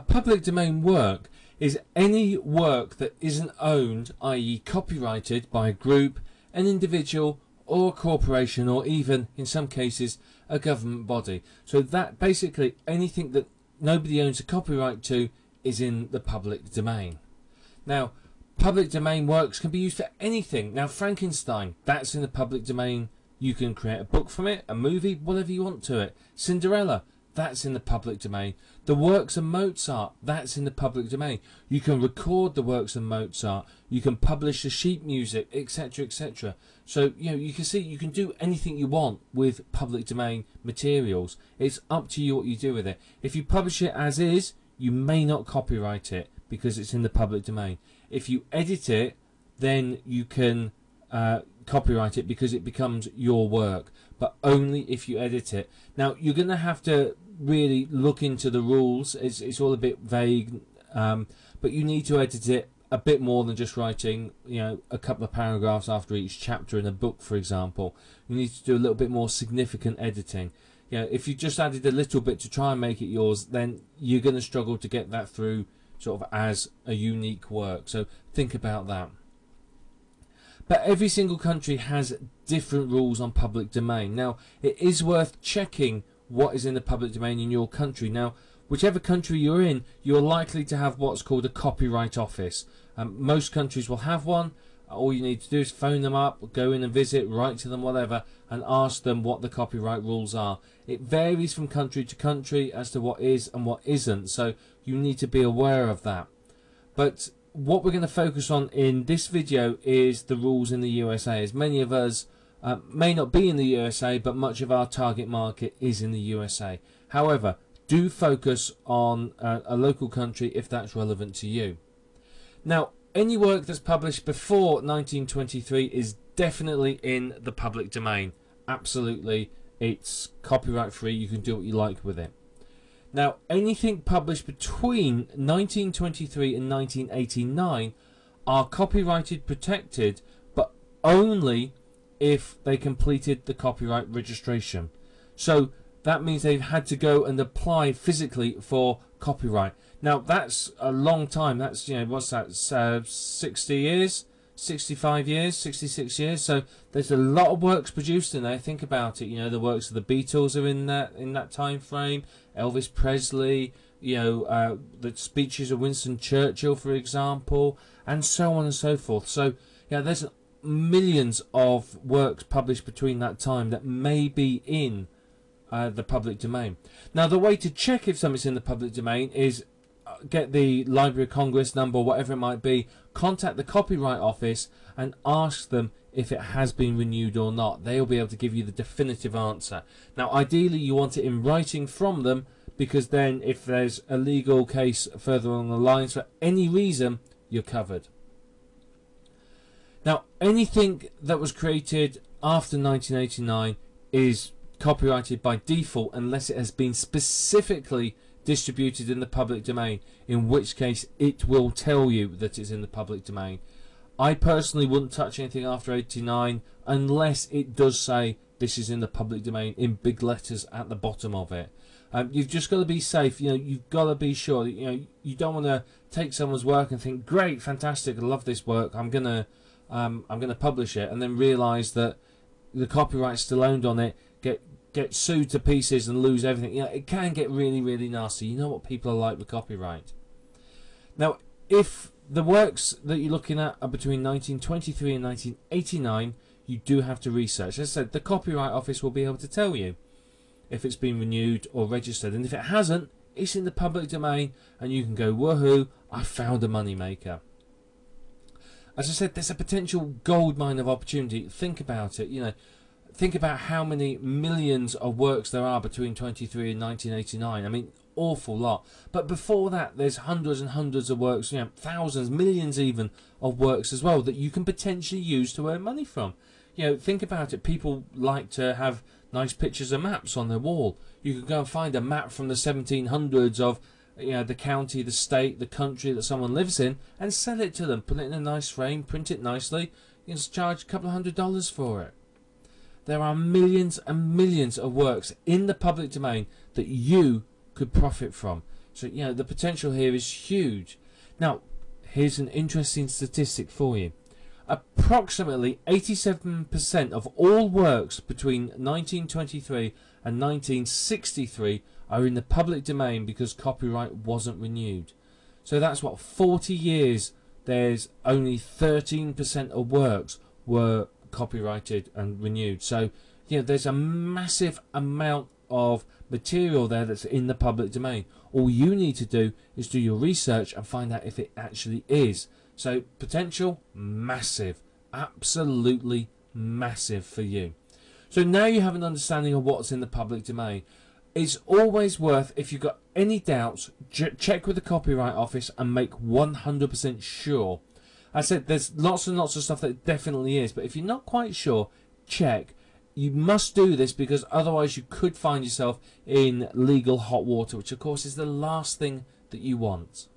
public domain work is any work that isn't owned, i.e. copyrighted, by a group, an individual or a corporation, or even in some cases a government body. So that basically anything that nobody owns a copyright to is in the public domain. Now, public domain works can be used for anything. Now, Frankenstein, that's in the public domain. You can create a book from it, a movie, whatever you want to it. Cinderella, that's in the public domain. The works of Mozart, that's in the public domain. You can record the works of Mozart. You can publish the sheet music, etc., etc. So, you can see you can do anything you want with public domain materials. It's up to you what you do with it. If you publish it as is, you may not copyright it because it's in the public domain. If you edit it, then you can copyright it because it becomes your work, but only if you edit it. Now, you're going to have to really look into the rules. It's all a bit vague, but you need to edit it a bit more than just writing, a couple of paragraphs after each chapter in a book, for example. You need to do a little bit more significant editing. If you just added a little bit to try and make it yours, then you're going to struggle to get that through sort of as a unique work. So think about that. But every single country has different rules on public domain. Now, it is worth checking what is in the public domain in your country. Now, whichever country you're in, you're likely to have what's called a copyright office. Most countries will have one. All you need to do is phone them up, go in and visit, write to them, whatever, and ask them what the copyright rules are. It varies from country to country as to what is and what isn't, so you need to be aware of that. But what we're going to focus on in this video is the rules in the USA, as many of us may not be in the USA, but much of our target market is in the USA. However, do focus on a local country if that's relevant to you. Now, any work that's published before 1923 is definitely in the public domain. Absolutely, it's copyright free. You can do what you like with it. Now, anything published between 1923 and 1989 are copyrighted, protected, but only if they completed the copyright registration. So that means they've had to go and apply physically for copyright. Now, that's a long time. That's, what's that, 60 years, 65 years, 66 years. So there's a lot of works produced in there. Think about it. The works of the Beatles are in that time frame. Elvis Presley, the speeches of Winston Churchill, for example, and so on and so forth. So, there's millions of works published between that time that may be in the public domain. Now, the way to check if something's in the public domain is get the Library of Congress number, whatever it might be, contact the Copyright Office and ask them if it has been renewed or not. They'll be able to give you the definitive answer. Now, ideally, you want it in writing from them, because then if there's a legal case further along the lines for any reason, you're covered. Now, anything that was created after 1989 is copyrighted by default unless it has been specifically distributed in the public domain, in which case it will tell you that it's in the public domain. I personally wouldn't touch anything after 89 unless it does say this is in the public domain in big letters at the bottom of it. You've just got to be safe. You've got to be sure that, you don't want to take someone's work and think, great, fantastic, I love this work, I'm gonna publish it, and then realise that the copyright's still owned on it, get sued to pieces and lose everything. It can get really, really nasty. You know what people are like with copyright. Now, if the works that you're looking at are between 1923 and 1989, you do have to research. As I said, the Copyright Office will be able to tell you if it's been renewed or registered, and if it hasn't, it's in the public domain, and you can go, woohoo, I found a moneymaker. As I said, there's a potential gold mine of opportunity. Think about it. Think about how many millions of works there are between 23 and 1989. I mean, awful lot. But before that, there's hundreds and hundreds of works, thousands, millions even of works as well that you can potentially use to earn money from. Think about it. People like to have nice pictures of maps on their wall. You could go and find a map from the 1700s of the county, the state, the country that someone lives in, and sell it to them. Put it in a nice frame, print it nicely. You can charge a couple of $100s for it. There are millions and millions of works in the public domain that you could profit from. So, you know, the potential here is huge. Now, here's an interesting statistic for you. Approximately 87% of all works between 1923 and 1963 are in the public domain because copyright wasn't renewed. So that's what, 40 years, there's only 13% of works were copyrighted and renewed. So, you know, there's a massive amount of material there that's in the public domain. All you need to do is do your research and find out if it actually is. So potential, massive, absolutely massive for you. So now you have an understanding of what's in the public domain. It's always worth, if you've got any doubts, check with the Copyright Office and make 100% sure. I said there's lots and lots of stuff that definitely is, but if you're not quite sure, check. You must do this because otherwise you could find yourself in legal hot water, which of course is the last thing that you want.